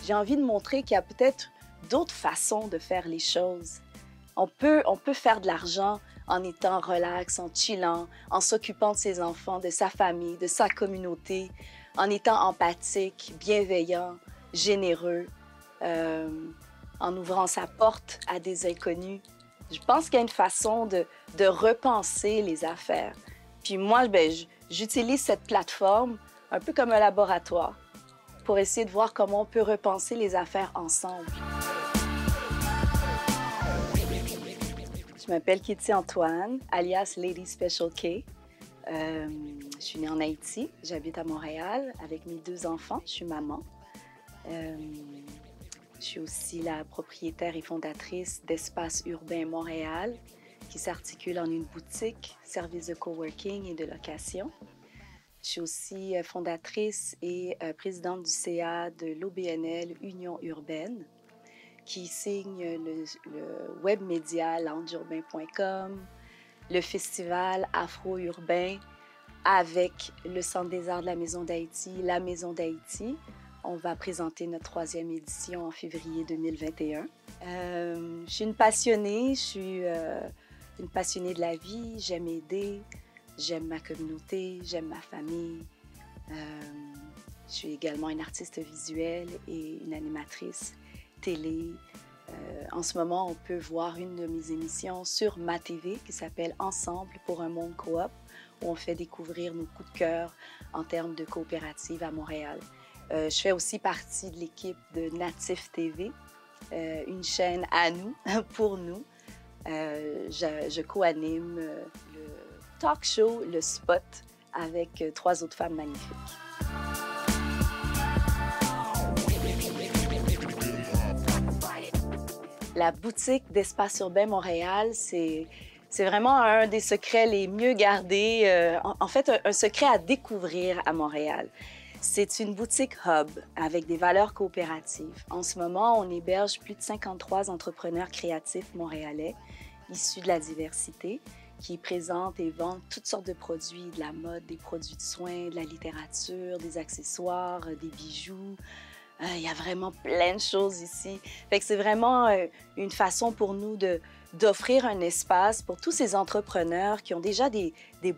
j'ai envie de montrer qu'il y a peut-être d'autres façons de faire les choses. On peut faire de l'argent en étant relax, en chillant, en s'occupant de ses enfants, de sa famille, de sa communauté, en étant empathique, bienveillant, généreux, en ouvrant sa porte à des inconnus. Je pense qu'il y a une façon de repenser les affaires. Puis moi, ben, j'utilise cette plateforme un peu comme un laboratoire pour essayer de voir comment on peut repenser les affaires ensemble. Je m'appelle Kitty Antoine, alias Lady Special K. Je suis née en Haïti, j'habite à Montréal avec mes 2 enfants, je suis maman. Je suis aussi la propriétaire et fondatrice d'Espace Urbain Montréal, qui s'articule en une boutique, service de coworking et de location. Je suis aussi fondatrice et présidente du CA de l'OBNL Union Urbaine, qui signe le web média loungeurbain.com, le festival Afro-Urbain avec le Centre des arts de la Maison d'Haïti, la Maison d'Haïti. On va présenter notre 3e édition en février 2021. Je suis une passionnée, une passionnée de la vie. J'aime aider, j'aime ma communauté, j'aime ma famille. Je suis également une artiste visuelle et une animatrice télé. En ce moment, on peut voir une de mes émissions sur ma TV qui s'appelle Ensemble pour un monde coop, où on fait découvrir nos coups de cœur en termes de coopérative à Montréal. Je fais aussi partie de l'équipe de Natif TV, une chaîne à nous, pour nous. Je co-anime le talk show, le spot, avec 3 autres femmes magnifiques. La boutique d'Espace Urbain Montréal, c'est vraiment un des secrets les mieux gardés, en fait, un secret à découvrir à Montréal. C'est une boutique hub avec des valeurs coopératives. En ce moment, on héberge plus de 53 entrepreneurs créatifs montréalais issus de la diversité qui présentent et vendent toutes sortes de produits, de la mode, des produits de soins, de la littérature, des accessoires, des bijoux. Il y a vraiment plein de choses ici. Fait que c'est vraiment une façon pour nous d'offrir un espace pour tous ces entrepreneurs qui ont déjà des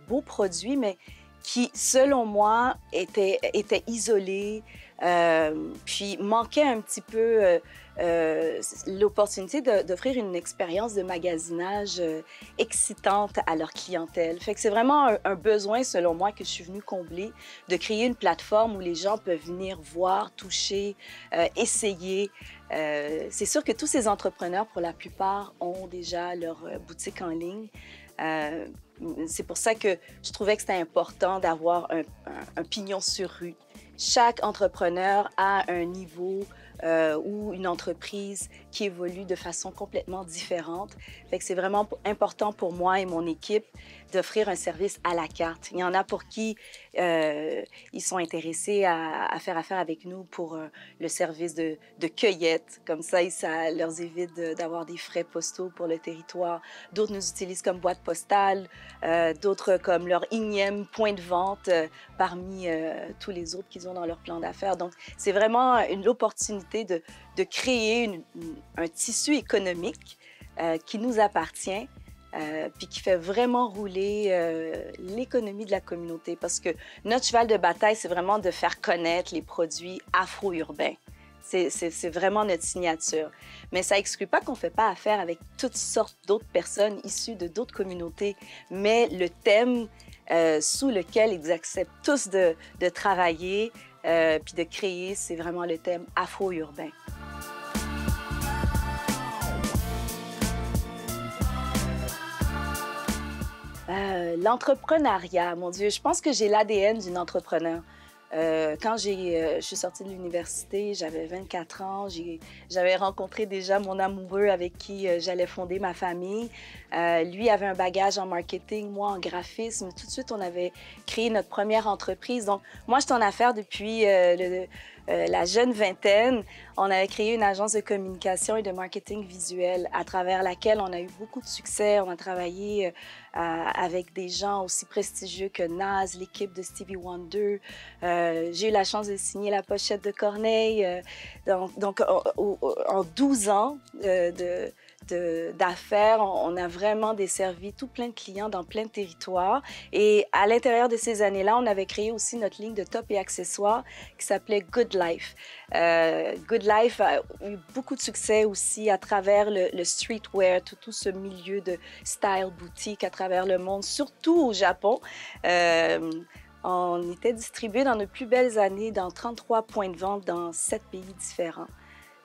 beaux produits, mais qui, selon moi, étaient isolés, puis manquaient un petit peu l'opportunité d'offrir une expérience de magasinage excitante à leur clientèle. Fait que c'est vraiment un besoin, selon moi, que je suis venue combler, de créer une plateforme où les gens peuvent venir voir, toucher, essayer. C'est sûr que tous ces entrepreneurs, pour la plupart, ont déjà leur boutique en ligne. C'est pour ça que je trouvais que c'était important d'avoir un pignon sur rue. Chaque entrepreneur a un niveau ou une entreprise qui évolue de façon complètement différente. Fait que c'est vraiment important pour moi et mon équipe d'offrir un service à la carte. Il y en a pour qui ils sont intéressés à faire affaire avec nous pour le service de cueillette. Comme ça leur évite d'avoir des frais postaux pour le territoire. D'autres nous utilisent comme boîte postale, d'autres comme leur énième point de vente parmi tous les autres qu'ils ont dans leur plan d'affaires. Donc, c'est vraiment l'opportunité de créer un tissu économique qui nous appartient, puis qui fait vraiment rouler l'économie de la communauté. Parce que notre cheval de bataille, c'est vraiment de faire connaître les produits afro-urbains. C'est vraiment notre signature. Mais ça n'exclut pas qu'on ne fait pas affaire avec toutes sortes d'autres personnes issues de d'autres communautés. Mais le thème sous lequel ils acceptent tous de travailler puis de créer, c'est vraiment le thème afro-urbain. L'entrepreneuriat, mon Dieu, je pense que j'ai l'ADN d'une entrepreneur. Quand je suis sortie de l'université, j'avais 24 ans, j'avais rencontré déjà mon amoureux avec qui j'allais fonder ma famille. Lui avait un bagage en marketing, moi en graphisme. Tout de suite, on avait créé notre première entreprise. Donc, moi, je suis en affaires depuis la jeune vingtaine, on avait créé une agence de communication et de marketing visuel à travers laquelle on a eu beaucoup de succès. On a travaillé avec des gens aussi prestigieux que Nas, l'équipe de Stevie Wonder. J'ai eu la chance de signer la pochette de Corneille. Donc en 12 ans d'affaires, on a vraiment desservi tout plein de clients dans plein de territoires. Et à l'intérieur de ces années-là, on avait créé aussi notre ligne de top et accessoires qui s'appelait Good Life. Good Life a eu beaucoup de succès aussi à travers le streetwear, tout ce milieu de style boutique à travers le monde, surtout au Japon. On était distribué dans nos plus belles années dans 33 points de vente dans 7 pays différents.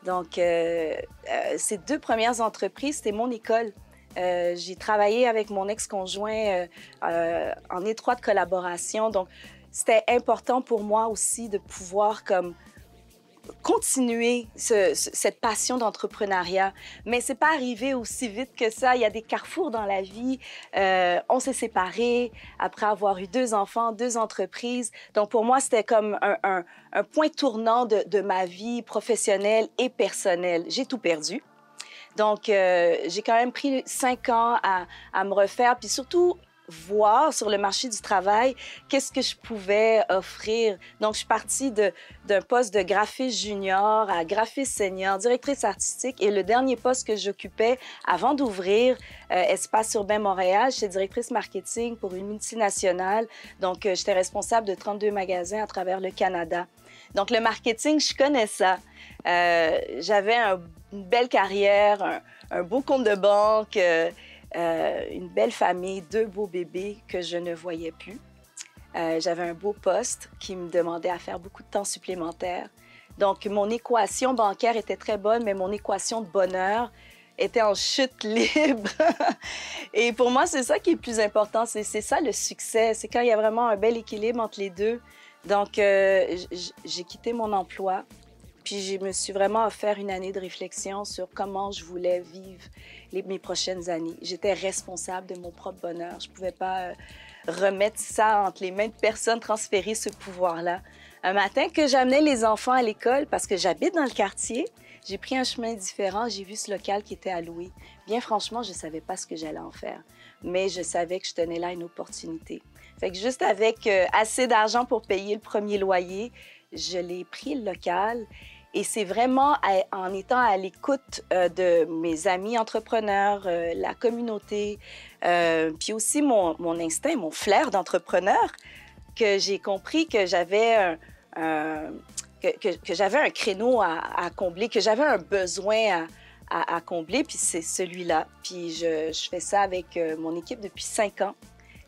Donc, ces 2 premières entreprises, c'était mon école. J'ai travaillé avec mon ex-conjoint en étroite collaboration. Donc, c'était important pour moi aussi de pouvoir comme continuer cette passion d'entrepreneuriat. Mais c'est pas arrivé aussi vite que ça. Il y a des carrefours dans la vie. On s'est séparés après avoir eu 2 enfants, 2 entreprises. Donc, pour moi, c'était comme un point tournant de ma vie professionnelle et personnelle. J'ai tout perdu. Donc, j'ai quand même pris 5 ans à me refaire, puis surtout voir sur le marché du travail qu'est-ce que je pouvais offrir. Donc, je suis partie d'un poste de graphiste junior à graphiste senior, directrice artistique. Et le dernier poste que j'occupais avant d'ouvrir Espace Urbain Montréal, j'étais directrice marketing pour une multinationale. Donc, j'étais responsable de 32 magasins à travers le Canada. Donc, le marketing, je connais ça. J'avais une belle carrière, un beau compte de banque, une belle famille, 2 beaux bébés que je ne voyais plus. J'avais un beau poste qui me demandait à faire beaucoup de temps supplémentaire. Donc, mon équation bancaire était très bonne, mais mon équation de bonheur était en chute libre. Et pour moi, c'est ça qui est le plus important. C'est ça le succès. C'est quand il y a vraiment un bel équilibre entre les deux. Donc, j'ai quitté mon emploi. Puis je me suis vraiment offert une année de réflexion sur comment je voulais vivre mes prochaines années. J'étais responsable de mon propre bonheur. Je ne pouvais pas remettre ça entre les mains de personne, transférer ce pouvoir-là. Un matin que j'amenais les enfants à l'école, parce que j'habite dans le quartier, j'ai pris un chemin différent, j'ai vu ce local qui était à louer. Bien franchement, je ne savais pas ce que j'allais en faire, mais je savais que je tenais là une opportunité. Fait que juste avec assez d'argent pour payer le premier loyer, je l'ai pris le local. Et c'est vraiment en étant à l'écoute de mes amis entrepreneurs, la communauté, puis aussi mon instinct, mon flair d'entrepreneur, que j'ai compris que j'avais un créneau à combler, que j'avais un besoin à combler, puis c'est celui-là. Puis je fais ça avec mon équipe depuis 5 ans.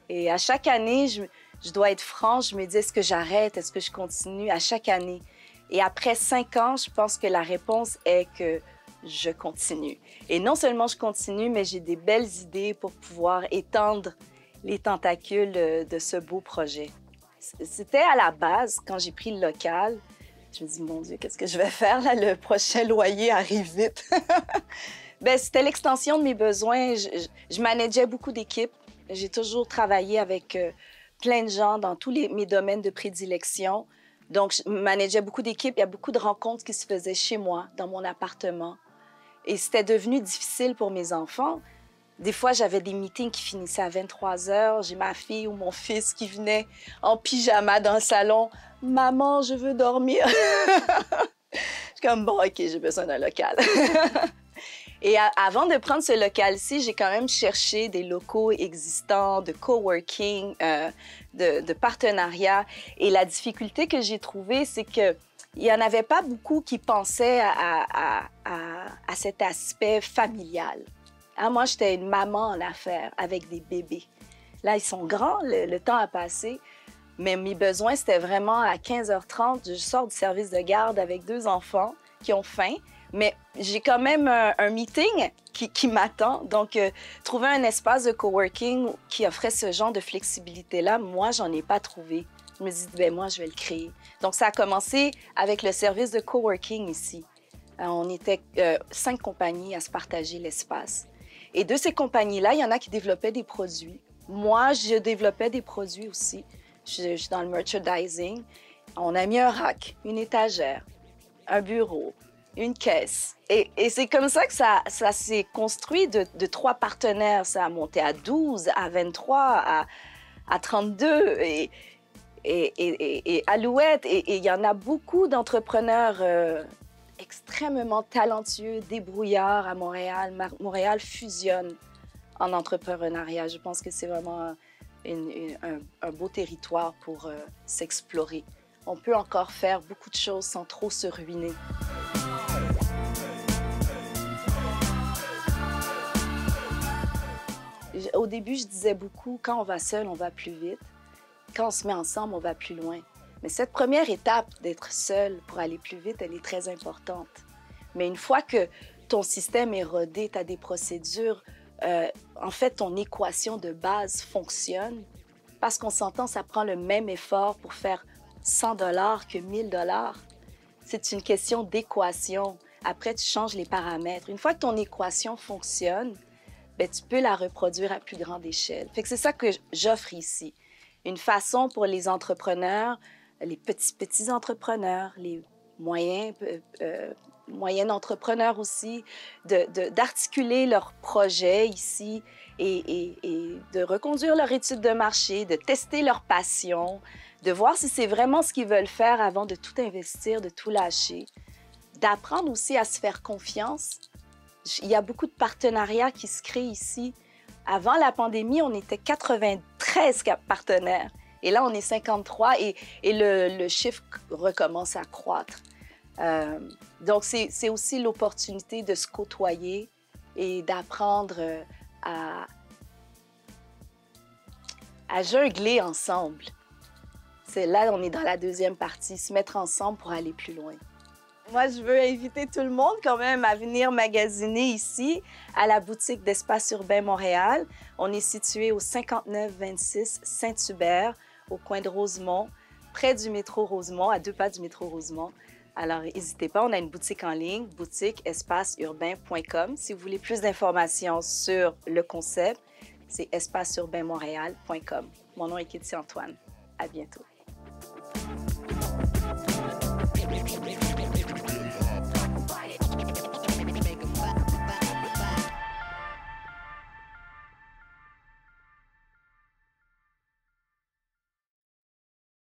Et à chaque année, je dois être franche, je me dis, est-ce que j'arrête, est-ce que je continue à chaque année? Et après 5 ans, je pense que la réponse est que je continue. Et non seulement je continue, mais j'ai des belles idées pour pouvoir étendre les tentacules de ce beau projet. C'était à la base, quand j'ai pris le local, je me dis, mon Dieu, qu'est-ce que je vais faire là? Le prochain loyer arrive vite. Bien, c'était l'extension de mes besoins. Je manageais beaucoup d'équipes. J'ai toujours travaillé avec plein de gens dans tous mes domaines de prédilection. Donc, je manageais beaucoup d'équipes. Il y a beaucoup de rencontres qui se faisaient chez moi, dans mon appartement. Et c'était devenu difficile pour mes enfants. Des fois, j'avais des meetings qui finissaient à 23 heures. J'ai ma fille ou mon fils qui venait en pyjama dans le salon. « Maman, je veux dormir. » Je suis comme, bon, OK, j'ai besoin d'un local. Et avant de prendre ce local-ci, j'ai quand même cherché des locaux existants, de coworking, de partenariat. Et la difficulté que j'ai trouvée, c'est qu'il n'y en avait pas beaucoup qui pensaient à cet aspect familial. Ah, moi, j'étais une maman en affaires avec des bébés. Là, ils sont grands, le temps a passé. Mais mes besoins, c'était vraiment à 15h30, je sors du service de garde avec 2 enfants qui ont faim. Mais j'ai quand même un meeting qui m'attend. Donc, trouver un espace de coworking qui offrait ce genre de flexibilité-là, moi, j'en ai pas trouvé. Je me dis, ben moi, je vais le créer. Donc, ça a commencé avec le service de coworking ici. On était 5 compagnies à se partager l'espace. Et de ces compagnies-là, il y en a qui développaient des produits. Moi, je développais des produits aussi. Je suis dans le merchandising. On a mis un rack, une étagère. un bureau, une caisse. Et c'est comme ça que ça s'est construit de 3 partenaires. Ça a monté à 12, à 23, à 32 et Alouette. Et il y en a beaucoup d'entrepreneurs extrêmement talentueux, débrouillards à Montréal. Montréal fusionne en entrepreneuriat. Je pense que c'est vraiment un beau territoire pour s'explorer. On peut encore faire beaucoup de choses sans trop se ruiner. Au début, je disais beaucoup, quand on va seul, on va plus vite. Quand on se met ensemble, on va plus loin. Mais cette première étape d'être seul pour aller plus vite, elle est très importante. Mais une fois que ton système est rodé, tu as des procédures, en fait, ton équation de base fonctionne. Parce qu'on s'entend, ça prend le même effort pour faire 100 $ que 1000 $. C'est une question d'équation. Après, tu changes les paramètres. Une fois que ton équation fonctionne, bien, tu peux la reproduire à plus grande échelle. Fait que c'est ça que j'offre ici. Une façon pour les entrepreneurs, les petits entrepreneurs, les moyens entrepreneurs aussi, d'articuler leurs projets ici et de reconduire leur étude de marché, de tester leur passion, de voir si c'est vraiment ce qu'ils veulent faire avant de tout investir, de tout lâcher, d'apprendre aussi à se faire confiance. Il y a beaucoup de partenariats qui se créent ici. Avant la pandémie, on était 93 partenaires. Et là, on est 53 et le chiffre recommence à croître. Donc, c'est aussi l'opportunité de se côtoyer et d'apprendre à jongler ensemble. Là, on est dans la deuxième partie, se mettre ensemble pour aller plus loin. Moi, je veux inviter tout le monde quand même à venir magasiner ici, à la boutique d'Espace Urbain Montréal. On est situé au 5926 Saint-Hubert, au coin de Rosemont, près du métro Rosemont, à 2 pas du métro Rosemont. Alors, n'hésitez pas, on a une boutique en ligne, boutique-espaceurbain.com. Si vous voulez plus d'informations sur le concept, c'est espaceurbainmontréal.com. Mon nom est Kitty Antoine. À bientôt.